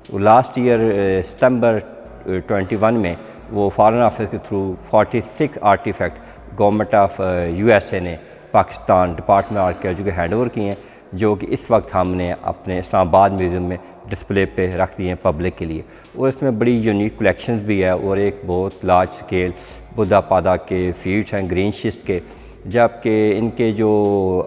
Last year ستمبر 21 میں وہ foreign office کے through 46 artefact government of USA نے پاکستان ڈپارٹمنٹ آرکیالوجی کو ہینڈ اوور کیے ہیں، جو کہ اس وقت ہم نے اپنے اسلام آباد میوزیم میں ڈسپلے پہ رکھ دیے ہیں پبلک کے لیے، اور اس میں بڑی یونیک کلیکشنز بھی ہے، اور ایک بہت لارج سکیل بدھا پادا کے فیٹس ہیں گرین شسٹ کے، جبکہ ان کے جو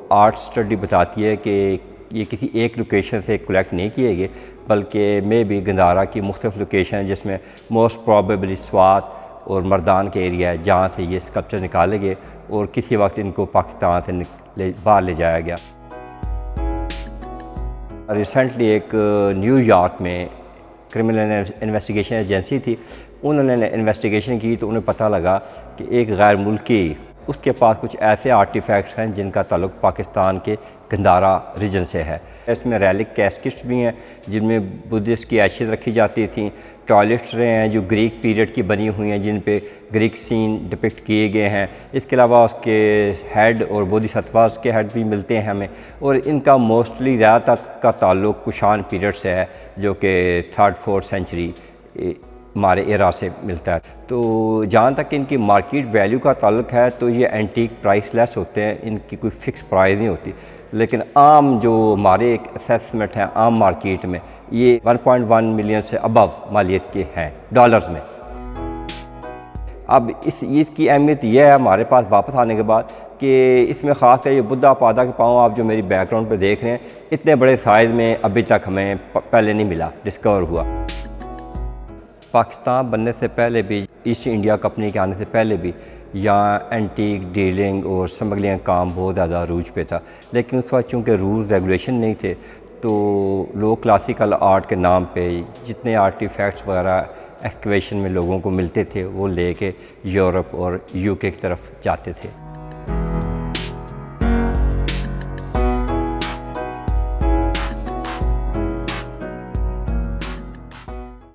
آرٹ اسٹڈی بتاتی ہے کہ یہ کسی ایک لوکیشن سے کلیکٹ نہیں کیے گئے، بلکہ میں بھی گندھارا کی مختلف لوکیشن ہیں، جس میں موسٹ پروبیبلی سوات اور مردان کے ایریا ہے جہاں سے یہ اسکلپچر نکالے گئے اور کسی وقت ان کو پاکستان سے باہر لے جایا گیا۔ ریسنٹلی ایک نیو یارک میں کرمنل انویسٹیگیشن ایجنسی تھی، انہوں نے انویسٹیگیشن کی تو انہیں پتہ لگا کہ ایک غیر ملکی اس کے پاس کچھ ایسے آرٹیفیکٹس ہیں جن کا تعلق پاکستان کے گندھارا ریجن سے ہے۔ اس میں ریلک کیسکٹس بھی ہیں جن میں بدھسٹ کی ایشز رکھی جاتی تھیں، ٹوائلٹس رہے ہیں جو گریک پیریڈ کی بنی ہوئی ہیں جن پہ گریک سین ڈپکٹ کیے گئے ہیں، اس کے علاوہ اس کے ہیڈ اور بودھی ستواز کے ہیڈ بھی ملتے ہیں ہمیں، اور ان کا موسٹلی زیادہ تر کا تعلق کشان پیریڈ سے ہے جو کہ 3rd-4th سینچری ہمارے ایرا سے ملتا ہے۔ تو جہاں تک ان کی مارکیٹ ویلیو کا تعلق ہے تو یہ اینٹیک پرائس لیس ہوتے ہیں، ان کی کوئی فکس پرائز نہیں ہوتی، لیکن عام جو ہمارے ایک اسیسمنٹ ہیں عام مارکیٹ میں یہ 1.1 ملین سے ابو مالیت کے ہیں ڈالرز میں۔ اب اس کی اہمیت یہ ہے ہمارے پاس واپس آنے کے بعد کہ اس میں خاص کر یہ بدھا پادا کے پاؤں آپ جو میری بیک گراؤنڈ پہ دیکھ رہے ہیں اتنے بڑے سائز میں ابھی تک ہمیں پہلے نہیں ملا، ڈسکور ہوا۔ پاکستان بننے سے پہلے بھی، ایسٹ انڈیا کمپنی کے آنے سے پہلے بھی یہاں اینٹیک ڈیلنگ اور سمگلنگ کام بہت زیادہ عروج پہ تھا، لیکن اس وقت چونکہ رولز ریگولیشن نہیں تھے تو لوگ کلاسیکل آرٹ کے نام پہ جتنے آرٹیفیکٹس وغیرہ ایکسکیویشن میں لوگوں کو ملتے تھے وہ لے کے یورپ اور UK کی طرف جاتے تھے۔